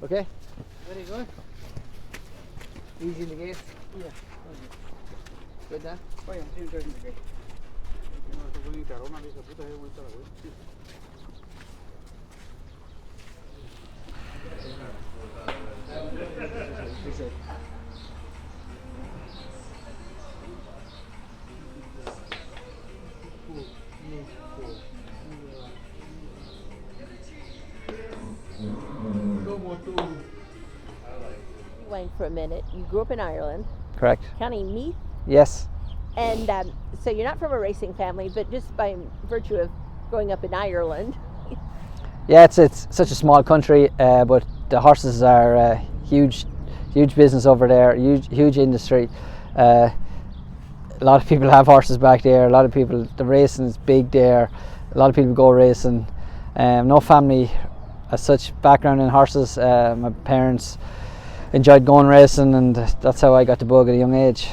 Okay. Very good. Easy in the gate. Yeah. Good now. Oh yeah, sí, good in the gate. Wayne, for a minute. You grew up in Ireland, Correct. County Meath, Yes. and so you're not from a racing family, but just by virtue of growing up in Ireland. Yeah, it's such a small country, but the horses are huge business over there, huge industry. A lot of people have horses back there. A lot of people, the racing is big there. A lot of people go racing. No family as such background in horses. My parents enjoyed going racing, and that's how I got the bug at a young age.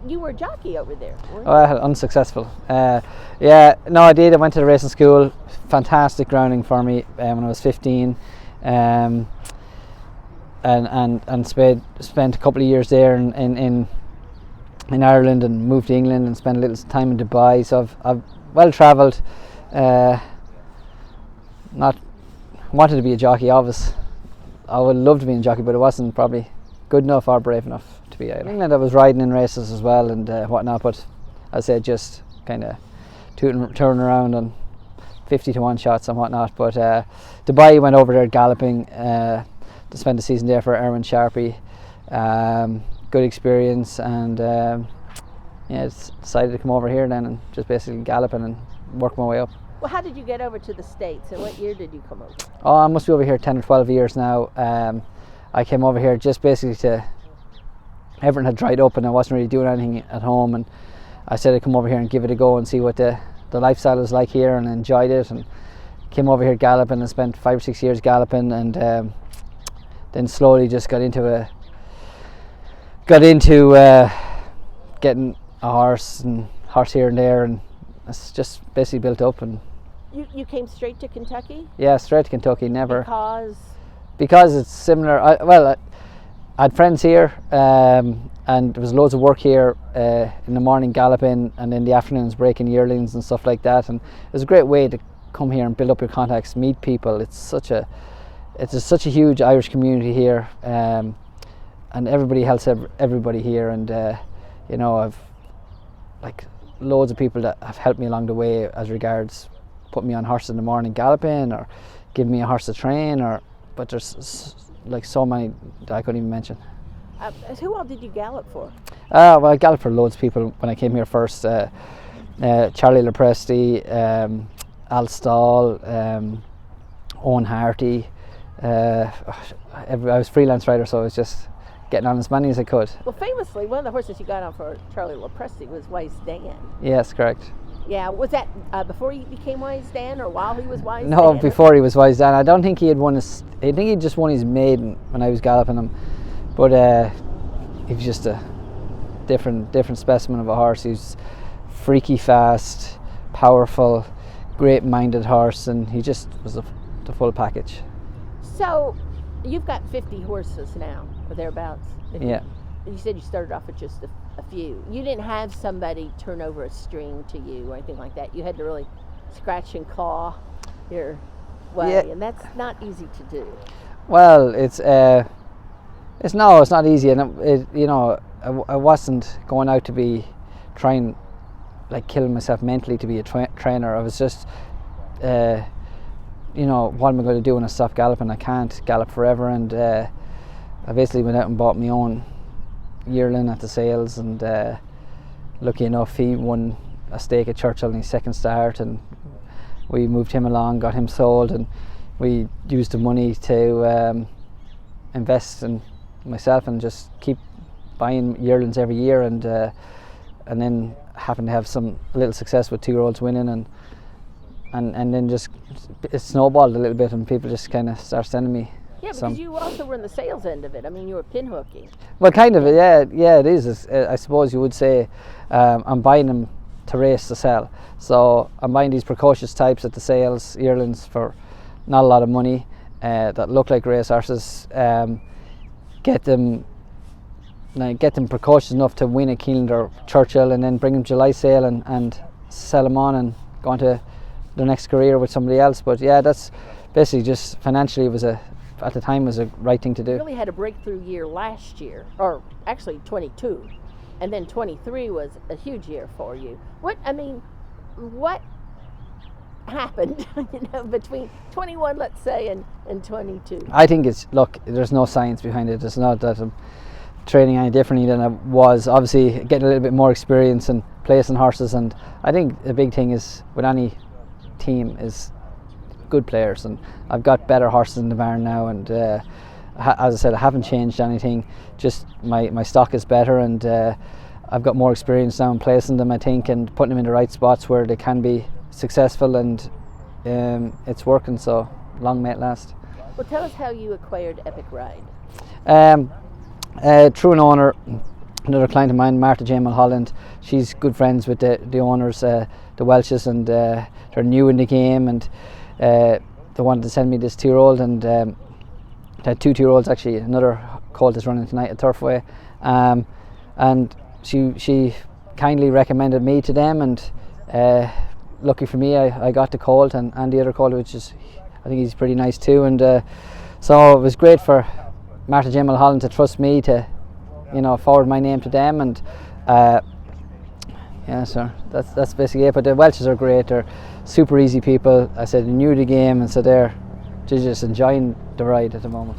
You were a jockey over there, weren't you? Well, unsuccessful. Yeah, no, I did. I went to the racing school. Fantastic grounding for me when I was 15, and spent a couple of years there in Ireland, and moved to England and spent a little time in Dubai. So I've well travelled. Not wanted to be a jockey. Obviously, I would love to be a jockey, but it wasn't probably good enough or brave enough to be. In England, I was riding in races as well and whatnot, but as I said, just kind of turning around on 50-1 shots and whatnot. But Dubai, went over there galloping to spend the season there for Erwin Sharpie. Good experience, and decided to come over here then and just basically galloping and work my way up. Well, how did you get over to the States, and what year did you come over? Oh, I must be over here 10 or 12 years now. I came over here just basically to, everything had dried up and I wasn't really doing anything at home, and I said I'd come over here and give it a go and see what the lifestyle is like here, and enjoyed it, and came over here galloping and spent 5 or 6 years galloping, and then slowly just got into getting a horse here and there, and it's just basically built up. And you came straight to Kentucky? Yeah, straight to Kentucky. Never because it's similar. I had friends here, and there was loads of work here in the morning galloping, and in the afternoons breaking yearlings and stuff like that. And it was a great way to come here and build up your contacts, meet people. It's such a huge Irish community here, and everybody helps everybody here. And I've like loads of people that have helped me along the way as regards putting me on horses in the morning galloping, or giving me a horse to train, but there's like so many that I couldn't even mention. Who all did you gallop for? Well, I galloped for loads of people when I came here first. Charlie Lepresti, Al Stahl, Owen Harty. I was freelance rider, so I was just getting on as many as I could. Well, famously, one of the horses you got on for Charlie Lepresti was Wise Dan. Yes, correct. Yeah, was that before he became Wise Dan, or while he was Wise Dan? No, before he was Wise Dan. I don't think he had won his. I think he just won his maiden when I was galloping him, but he was just a different specimen of a horse. He's freaky fast, powerful, great-minded horse, and he just was the full package. So, you've got 50 horses now, or thereabouts. Yeah. You said you started off with just a few. You didn't have somebody turn over a string to you or anything like that. You had to really scratch and claw your way, yeah. And that's not easy to do. Well, it's not easy, and I wasn't going out to be trying, like, killing myself mentally to be a trainer. I was just, what am I going to do when I stop galloping? I can't gallop forever, and I basically went out and bought my own yearling at the sales, and lucky enough he won a stake at Churchill in his second start, and we moved him along, got him sold, and we used the money to invest in myself and just keep buying yearlings every year, and then happened to have a little success with 2-year-olds winning, and then just it snowballed a little bit, and people just kind of started sending me Yeah, because you also were in the sales end of it. I mean, you were pinhooking. Well, kind of, yeah, it is. I suppose you would say I'm buying them to race to sell. So I'm buying these precocious types at the sales, yearlings, for not a lot of money, that look like race horses. Get them precocious enough to win a Keeland or Churchill, and then bring them to July sale and sell them on and go on to their next career with somebody else. But yeah, that's basically just financially, at the time was a right thing to do. You really had a breakthrough year last year, or actually 22, and then 23 was a huge year for you. What happened, between 21, let's say, and 22? I think there's no science behind it. It's not that I'm training any differently than I was. Obviously, getting a little bit more experience and placing horses, and I think the big thing is with any team is good players, and I've got better horses in the barn now, and as I said, I haven't changed anything. Just my stock is better, and I've got more experience now in placing them, I think, and putting them in the right spots where they can be successful, and it's working, so long may it last. Well, tell us how you acquired Epic Ride. Through an owner, another client of mine, Martha J. Mulholland. She's good friends with the owners, the Welches, and they're new in the game, and they wanted to send me this 2-year-old, and they had 2 2-year-olds actually. Another colt is running tonight at Turfway, and she kindly recommended me to them, and lucky for me, I got the colt and the other colt, which is, I think he's pretty nice too, and so it was great for Martha J. Mulholland to trust me to, forward my name to them, and yeah, so that's basically it. But the Welches are great. They're super easy people. I said, new to the game, and so they're just enjoying the ride at the moment.